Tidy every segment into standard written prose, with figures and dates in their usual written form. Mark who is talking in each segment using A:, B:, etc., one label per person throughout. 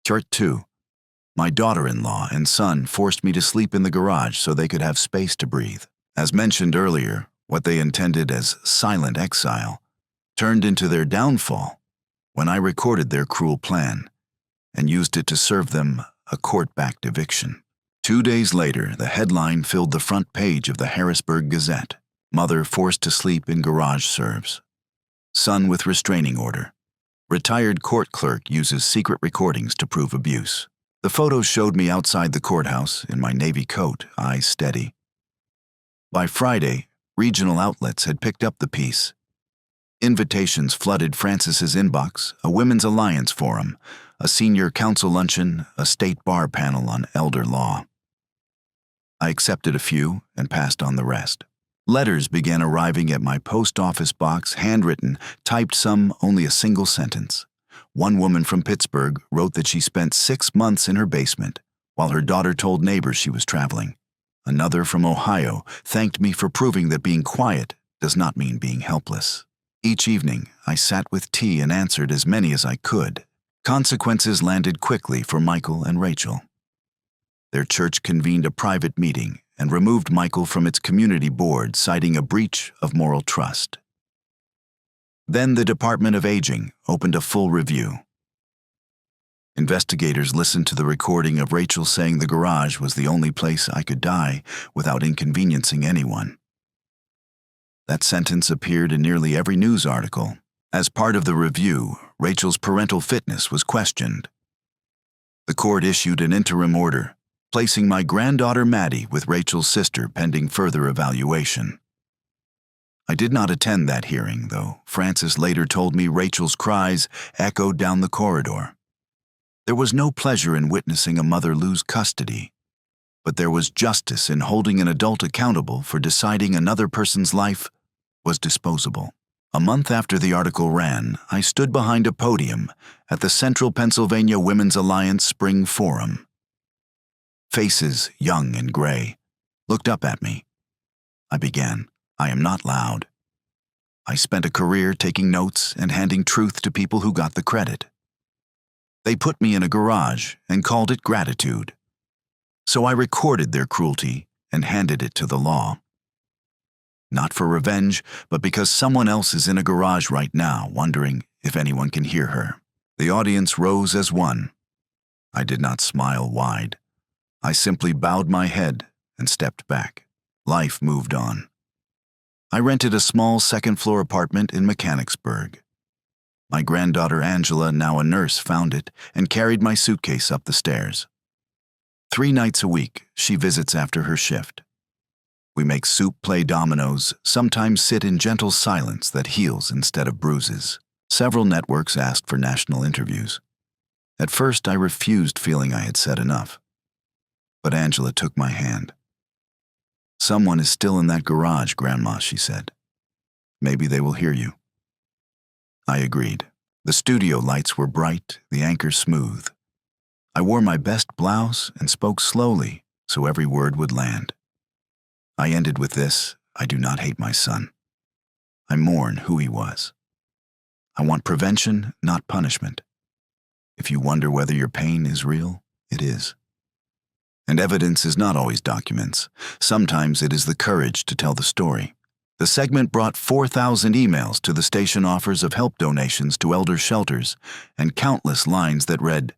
A: Chart 2. My daughter-in-law and son forced me to sleep in the garage so they could have space to breathe. As mentioned earlier, what they intended as silent exile turned into their downfall when I recorded their cruel plan and used it to serve them a court-backed eviction. 2 days later, the headline filled the front page of the Harrisburg Gazette. Mother forced to sleep in garage serves. Son with restraining order. Retired court clerk uses secret recordings to prove abuse. The photos showed me outside the courthouse in my navy coat, eyes steady. By Friday, regional outlets had picked up the piece. Invitations flooded Francis's inbox, a Women's Alliance forum, a senior council luncheon, a state bar panel on elder law. I accepted a few and passed on the rest. Letters began arriving at my post office box, handwritten, typed some only a single sentence. One woman from Pittsburgh wrote that she spent 6 months in her basement while her daughter told neighbors she was traveling. Another from Ohio thanked me for proving that being quiet does not mean being helpless. Each evening, I sat with tea and answered as many as I could. Consequences landed quickly for Michael and Rachel. Their church convened a private meeting and removed Michael from its community board, citing a breach of moral trust. Then the Department of Aging opened a full review. Investigators listened to the recording of Rachel saying the garage was the only place I could die without inconveniencing anyone. That sentence appeared in nearly every news article. As part of the review, Rachel's parental fitness was questioned. The court issued an interim order, placing my granddaughter Maddie with Rachel's sister pending further evaluation. I did not attend that hearing, though Francis later told me Rachel's cries echoed down the corridor. There was no pleasure in witnessing a mother lose custody, but there was justice in holding an adult accountable for deciding another person's life was disposable. A month after the article ran, I stood behind a podium at the Central Pennsylvania Women's Alliance Spring Forum. Faces, young and gray, looked up at me. I began, I am not loud. I spent a career taking notes and handing truth to people who got the credit. They put me in a garage and called it gratitude. So I recorded their cruelty and handed it to the law. Not for revenge, but because someone else is in a garage right now wondering if anyone can hear her. The audience rose as one. I did not smile wide. I simply bowed my head and stepped back. Life moved on. I rented a small second-floor apartment in Mechanicsburg. My granddaughter Angela, now a nurse, found it and carried my suitcase up the stairs. 3 nights a week, she visits after her shift. We make soup, play dominoes, sometimes sit in gentle silence that heals instead of bruises. Several networks asked for national interviews. At first, I refused, feeling I had said enough. But Angela took my hand. "Someone is still in that garage, Grandma," she said. "Maybe they will hear you." I agreed. The studio lights were bright, the anchor smooth. I wore my best blouse and spoke slowly so every word would land. I ended with this: I do not hate my son. I mourn who he was. I want prevention, not punishment. If you wonder whether your pain is real, it is. And evidence is not always documents. Sometimes it is the courage to tell the story. The segment brought 4,000 emails to the station, offers of help donations to elder shelters, and countless lines that read,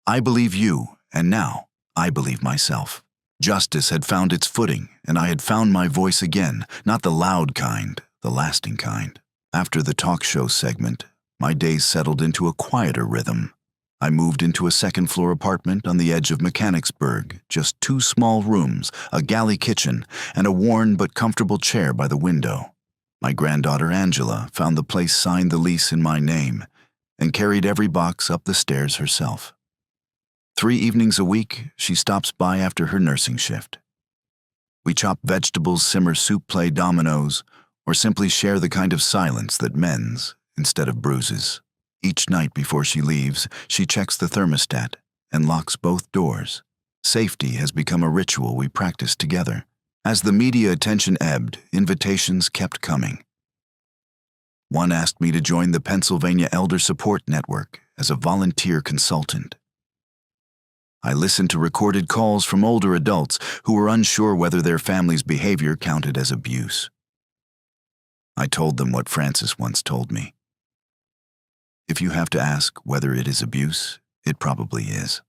A: "I believe you, and now I believe myself." Justice had found its footing, and I had found my voice again, not the loud kind, the lasting kind. After the talk show segment, my days settled into a quieter rhythm. I moved into a second-floor apartment on the edge of Mechanicsburg, just 2 small rooms, a galley kitchen, and a worn but comfortable chair by the window. My granddaughter Angela found the place, signed the lease in my name, and carried every box up the stairs herself. 3 evenings a week, she stops by after her nursing shift. We chop vegetables, simmer soup, play dominoes, or simply share the kind of silence that mends instead of bruises. Each night before she leaves, she checks the thermostat and locks both doors. Safety has become a ritual we practice together. As the media attention ebbed, invitations kept coming. One asked me to join the Pennsylvania Elder Support Network as a volunteer consultant. I listened to recorded calls from older adults who were unsure whether their family's behavior counted as abuse. I told them what Frances once told me. If you have to ask whether it is abuse, it probably is.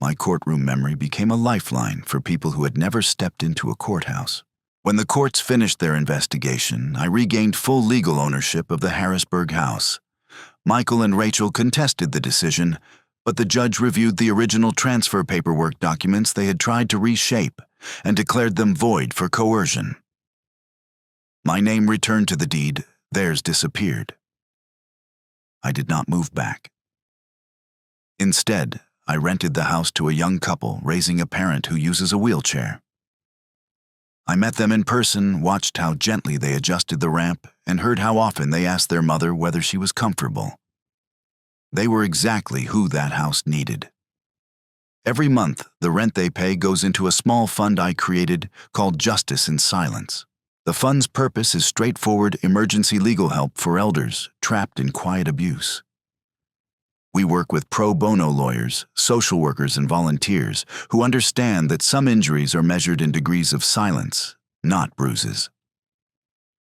A: My courtroom memory became a lifeline for people who had never stepped into a courthouse. When the courts finished their investigation, I regained full legal ownership of the Harrisburg house. Michael and Rachel contested the decision, but the judge reviewed the original transfer paperwork documents they had tried to reshape and declared them void for coercion. My name returned to the deed, theirs disappeared. I did not move back. Instead, I rented the house to a young couple raising a parent who uses a wheelchair. I met them in person, watched how gently they adjusted the ramp, and heard how often they asked their mother whether she was comfortable. They were exactly who that house needed. Every month, the rent they pay goes into a small fund I created called Justice in Silence. The fund's purpose is straightforward emergency legal help for elders trapped in quiet abuse. We work with pro bono lawyers, social workers, and volunteers who understand that some injuries are measured in degrees of silence, not bruises.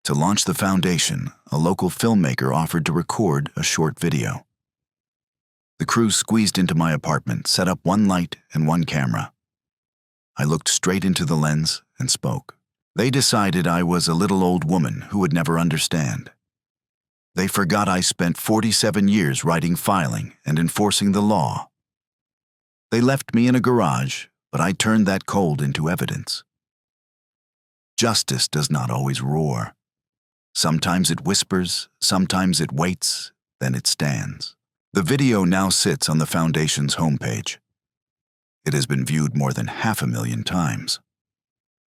A: To launch the foundation, a local filmmaker offered to record a short video. The crew squeezed into my apartment, set up one light and one camera. I looked straight into the lens and spoke. They decided I was a little old woman who would never understand. They forgot I spent 47 years writing filing and enforcing the law. They left me in a garage, but I turned that cold into evidence. Justice does not always roar. Sometimes it whispers, sometimes it waits, then it stands. The video now sits on the Foundation's homepage. It has been viewed more than 500,000 times.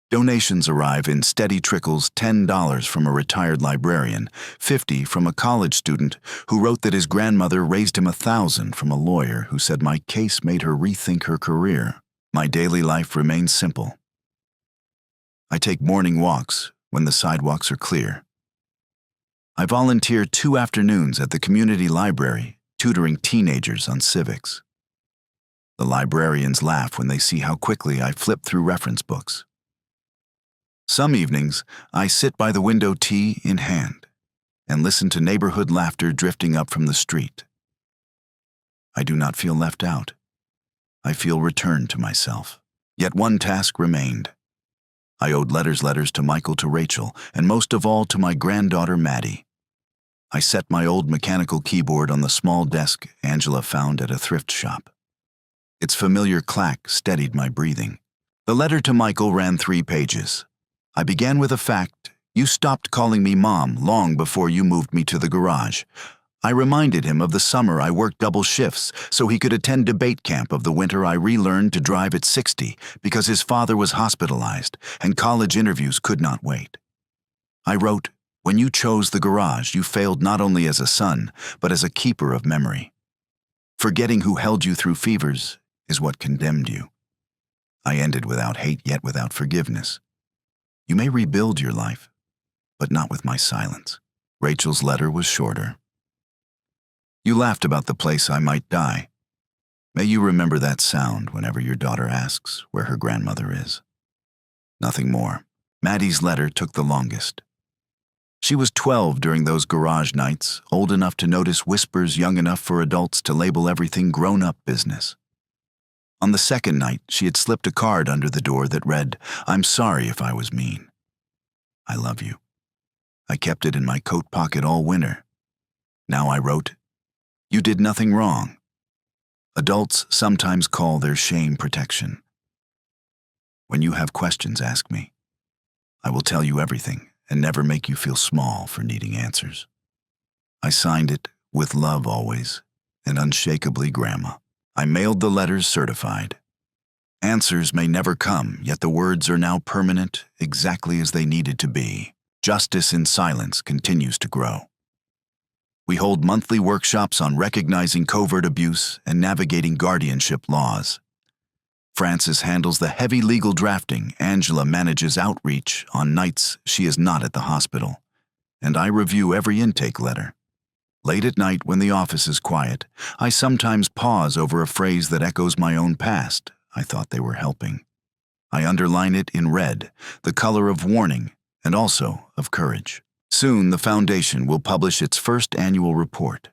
A: Donations arrive in steady trickles: $10 from a retired librarian, $50 from a college student who wrote that his grandmother raised him $1,000 from a lawyer who said my case made her rethink her career. My daily life remains simple. I take morning walks when the sidewalks are clear. I volunteer 2 afternoons at the community library, tutoring teenagers on civics. The librarians laugh when they see how quickly I flip through reference books. Some evenings, I sit by the window, tea in hand, and listen to neighborhood laughter drifting up from the street. I do not feel left out. I feel returned to myself. Yet one task remained. I owed letters to Michael, to Rachel, and most of all to my granddaughter, Maddie. I set my old mechanical keyboard on the small desk Angela found at a thrift shop. Its familiar clack steadied my breathing. The letter to Michael ran 3 pages. I began with a fact: you stopped calling me Mom long before you moved me to the garage. I reminded him of the summer I worked double shifts so he could attend debate camp, of the winter I relearned to drive at 60 because his father was hospitalized and college interviews could not wait. I wrote, when you chose the garage, you failed not only as a son, but as a keeper of memory. Forgetting who held you through fevers is what condemned you. I ended without hate, yet without forgiveness. You may rebuild your life, but not with my silence. Rachel's letter was shorter. You laughed about the place I might die. May you remember that sound whenever your daughter asks where her grandmother is. Nothing more. Maddie's letter took the longest. She was 12 during those garage nights, old enough to notice whispers, young enough for adults to label everything grown-up business. On the second night, she had slipped a card under the door that read, "I'm sorry if I was mean. I love you." I kept it in my coat pocket all winter. Now I wrote, "You did nothing wrong." Adults sometimes call their shame protection. When you have questions, ask me. I will tell you everything and never make you feel small for needing answers. I signed it, "With love always," and unshakably Grandma. I mailed the letters certified. Answers may never come, yet the words are now permanent, exactly as they needed to be. Justice in Silence continues to grow. We hold monthly workshops on recognizing covert abuse and navigating guardianship laws. Frances handles the heavy legal drafting, Angela manages outreach on nights she is not at the hospital, and I review every intake letter. Late at night when the office is quiet, I sometimes pause over a phrase that echoes my own past. I thought they were helping. I underline it in red, the color of warning and also of courage. Soon the Foundation will publish its first annual report.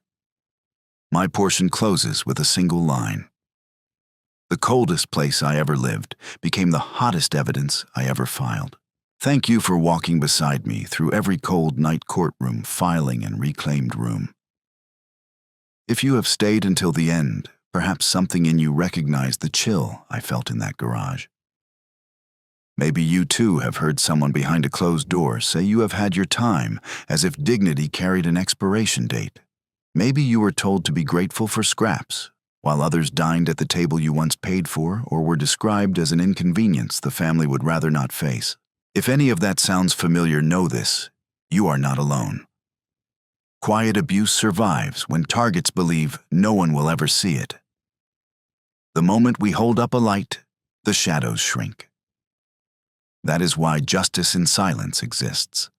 A: My portion closes with a single line. The coldest place I ever lived became the hottest evidence I ever filed. Thank you for walking beside me through every cold night courtroom, filing and reclaimed room. If you have stayed until the end, perhaps something in you recognized the chill I felt in that garage. Maybe you too have heard someone behind a closed door say you have had your time, as if dignity carried an expiration date. Maybe you were told to be grateful for scraps, while others dined at the table you once paid for or were described as an inconvenience the family would rather not face. If any of that sounds familiar, know this: you are not alone. Quiet abuse survives when targets believe no one will ever see it. The moment we hold up a light, the shadows shrink. That is why justice in silence exists.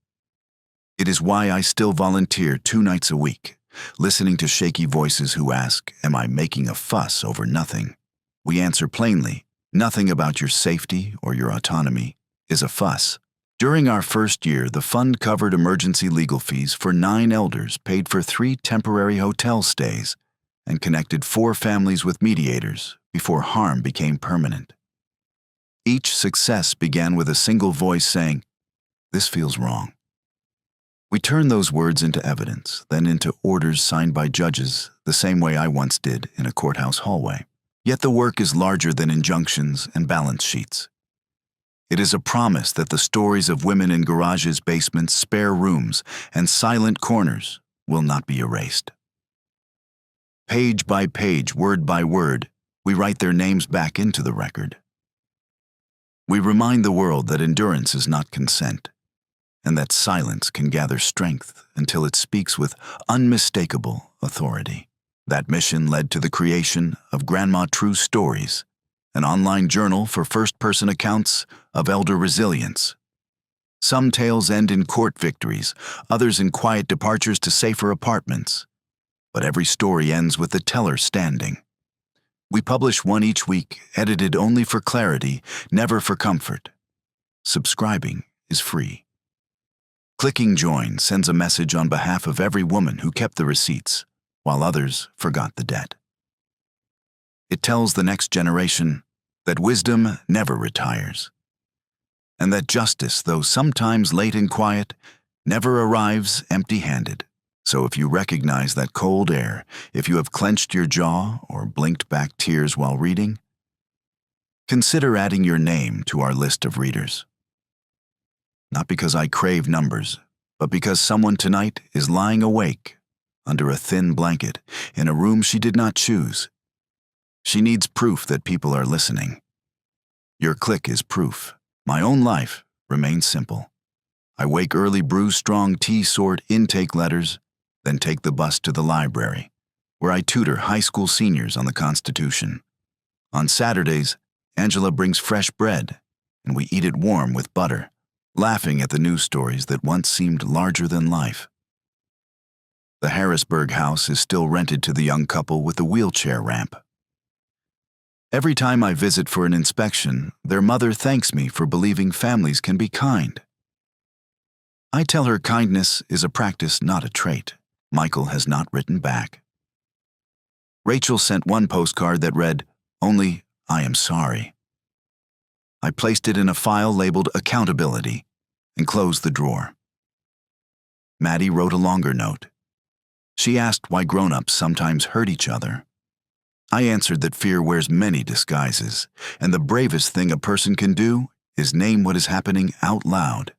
A: It is why I still volunteer 2 nights a week, listening to shaky voices who ask, "Am I making a fuss over nothing?" We answer plainly, nothing about your safety or your autonomy is a fuss. During our first year, the fund covered emergency legal fees for 9 elders, paid for 3 temporary hotel stays, and connected 4 families with mediators before harm became permanent. Each success began with a single voice saying, "This feels wrong." We turn those words into evidence, then into orders signed by judges, the same way I once did in a courthouse hallway. Yet the work is larger than injunctions and balance sheets. It is a promise that the stories of women in garages, basements, spare rooms, and silent corners will not be erased. Page by page, word by word, we write their names back into the record. We remind the world that endurance is not consent, and that silence can gather strength until it speaks with unmistakable authority. That mission led to the creation of Grandma True Stories, an online journal for first-person accounts of elder resilience. Some tales end in court victories, others in quiet departures to safer apartments. But every story ends with the teller standing. We publish one each week, edited only for clarity, never for comfort. Subscribing is free. Clicking join sends a message on behalf of every woman who kept the receipts, while others forgot the debt. It tells the next generation that wisdom never retires, and that justice, though sometimes late and quiet, never arrives empty-handed. So if you recognize that cold air, if you have clenched your jaw or blinked back tears while reading, consider adding your name to our list of readers. Not because I crave numbers, but because someone tonight is lying awake under a thin blanket in a room she did not choose. She needs proof that people are listening. Your click is proof. My own life remains simple. I wake early, brew strong tea, sort intake letters, then take the bus to the library, where I tutor high school seniors on the Constitution. On Saturdays, Angela brings fresh bread, and we eat it warm with butter, laughing at the news stories that once seemed larger than life. The Harrisburg house is still rented to the young couple with the wheelchair ramp. Every time I visit for an inspection, their mother thanks me for believing families can be kind. I tell her kindness is a practice, not a trait. Michael has not written back. Rachel sent one postcard that read, "Only, I am sorry." I placed it in a file labeled Accountability and closed the drawer. Maddie wrote a longer note. She asked why grown-ups sometimes hurt each other. I answered that fear wears many disguises, and the bravest thing a person can do is name what is happening out loud.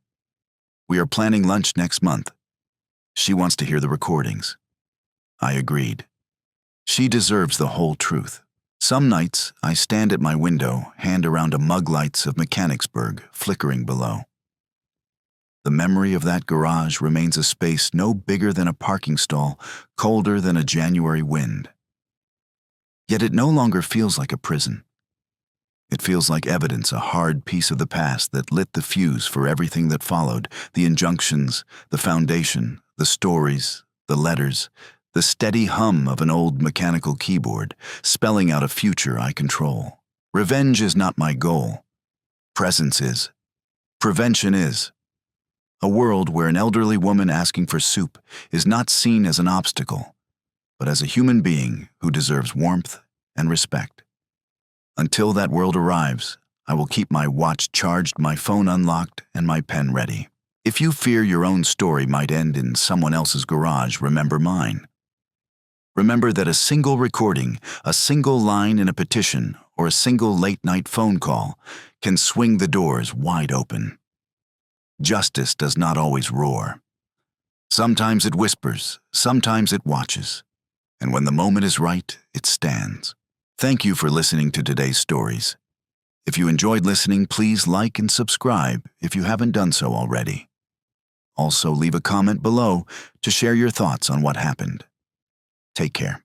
A: We are planning lunch next month. She wants to hear the recordings. I agreed. She deserves the whole truth. Some nights, I stand at my window, hand around a mug lights of Mechanicsburg flickering below. The memory of that garage remains a space no bigger than a parking stall, colder than a January wind. Yet it no longer feels like a prison. It feels like evidence, a hard piece of the past that lit the fuse for everything that followed, the injunctions, the foundation, the stories, the letters, The steady hum of an old mechanical keyboard, spelling out a future I control. Revenge is not my goal. Presence is. Prevention is. A world where an elderly woman asking for soup is not seen as an obstacle, but as a human being who deserves warmth and respect. Until that world arrives, I will keep my watch charged, my phone unlocked, and my pen ready. If you fear your own story might end in someone else's garage, remember mine. Remember that a single recording, a single line in a petition, or a single late-night phone call can swing the doors wide open. Justice does not always roar. Sometimes it whispers, sometimes it watches, and when the moment is right, it stands. Thank you for listening to today's stories. If you enjoyed listening, please like and subscribe if you haven't done so already. Also, leave a comment below to share your thoughts on what happened. Take care.